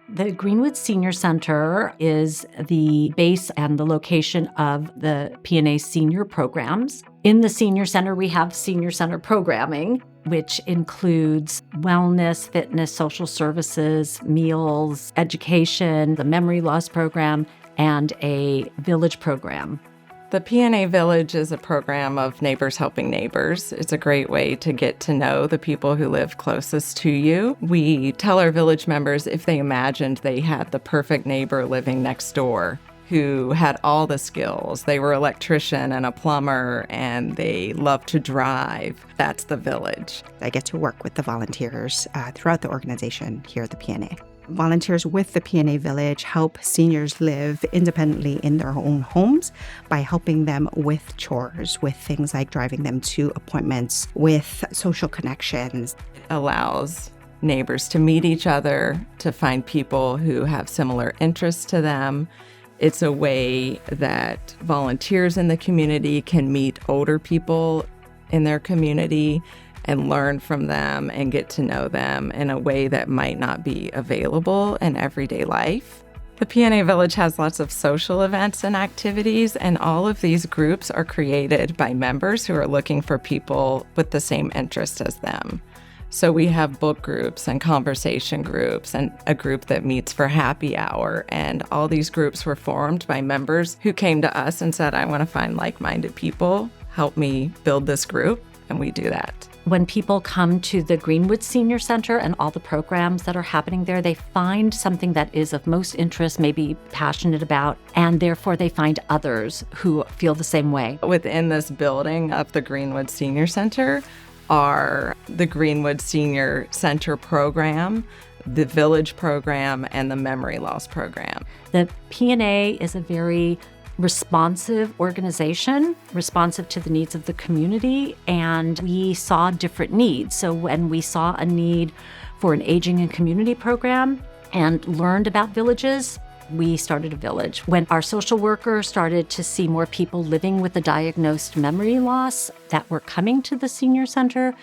The Greenwood Senior Center is the base and the location of the PNA senior programs. In the Senior Center, we have Senior Center programming, which includes wellness, fitness, social services, meals, education, the memory loss program, and a village program. The PNA Village is a program of neighbors helping neighbors. It's a great way to get to know the people who live closest to you. We tell our village members if they imagined they had the perfect neighbor living next door who had all the skills. They were an electrician and a plumber, and they love to drive. That's the village. I get to work with the volunteers throughout the organization here at the PNA. Volunteers with the PNA Village help seniors live independently in their own homes by helping them with chores, with things like driving them to appointments, with social connections. It allows neighbors to meet each other, to find people who have similar interests to them. It's a way that volunteers in the community can meet older people in their community and learn from them and get to know them in a way that might not be available in everyday life. The PNA Village has lots of social events and activities, and all of these groups are created by members who are looking for people with the same interest as them. So we have book groups and conversation groups and a group that meets for happy hour. And all these groups were formed by members who came to us and said, I want to find like-minded people, help me build this group, and we do that. When people come to the Greenwood Senior Center and all the programs that are happening there, they find something that is of most interest, maybe passionate about, and therefore they find others who feel the same way. Within this building of the Greenwood Senior Center are the Greenwood Senior Center program, the Village program, and the Memory Loss program. The PNA is a very responsive organization, responsive to the needs of the community, and we saw different needs. So when we saw a need for an aging and community program and learned about villages, we started a village. When our social worker started to see more people living with a diagnosed memory loss that were coming to the senior center,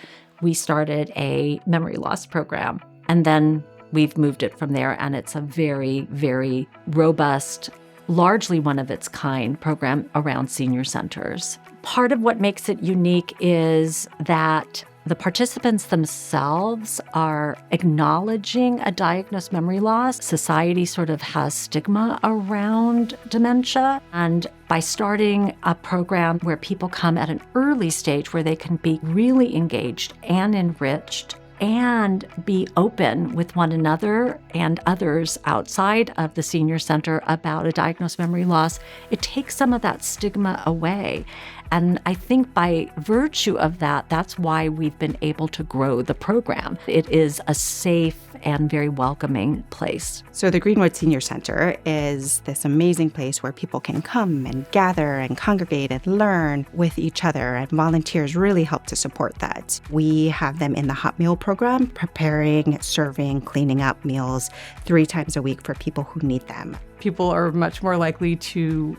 we started a memory loss program. And then we've moved it from there, and it's a very, very robust, largely one of its kind program around senior centers. Part of what makes it unique is that the participants themselves are acknowledging a diagnosed memory loss. Society sort of has stigma around dementia. And by starting a program where people come at an early stage where they can be really engaged and enriched and be open with one another and others outside of the senior center about a diagnosed memory loss, it takes some of that stigma away. And I think by virtue of that, that's why we've been able to grow the program. It is a safe and very welcoming place. So the Greenwood Senior Center is this amazing place where people can come and gather and congregate and learn with each other, and volunteers really help to support that. We have them in the hot meal program, preparing, serving, cleaning up meals 3 times a week for people who need them. People are much more likely to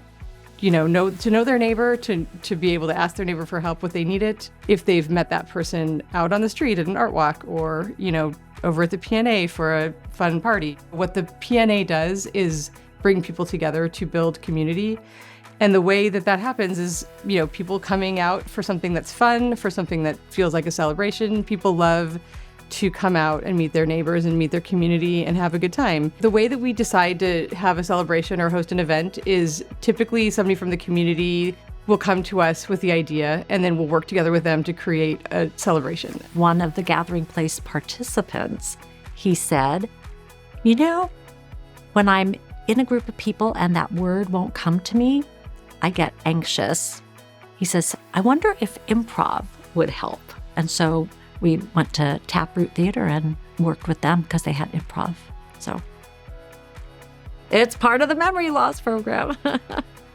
know their neighbor, to be able to ask their neighbor for help if they need it, if they've met that person out on the street at an art walk or, over at the PNA for a fun party. What the PNA does is bring people together to build community. And the way that happens is, people coming out for something that's fun, for something that feels like a celebration. People love to come out and meet their neighbors and meet their community and have a good time. The way that we decide to have a celebration or host an event is typically somebody from the community will come to us with the idea, and then we'll work together with them to create a celebration. One of the Gathering Place participants, he said, when I'm in a group of people and that word won't come to me, I get anxious. He says, I wonder if improv would help. And so we went to Taproot Theater and worked with them because they had improv. So it's part of the memory loss program.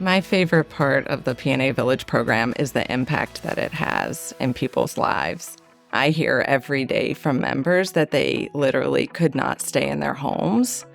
My favorite part of the PNA Village program is the impact that it has in people's lives. I hear every day from members that they literally could not stay in their homes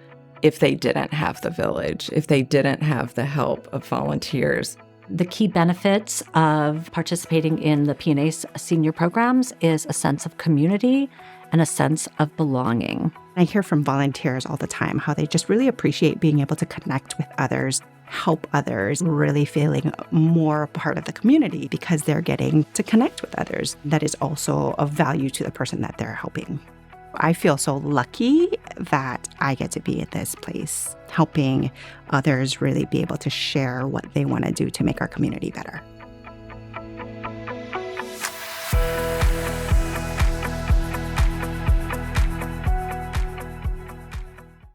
if they didn't have the village, if they didn't have the help of volunteers. The key benefits of participating in the PNA's senior programs is a sense of community and a sense of belonging. I hear from volunteers all the time how they just really appreciate being able to connect with others, help others, really feeling more a part of the community because they're getting to connect with others. That is also of value to the person that they're helping. I feel so lucky that I get to be at this place, helping others really be able to share what they want to do to make our community better.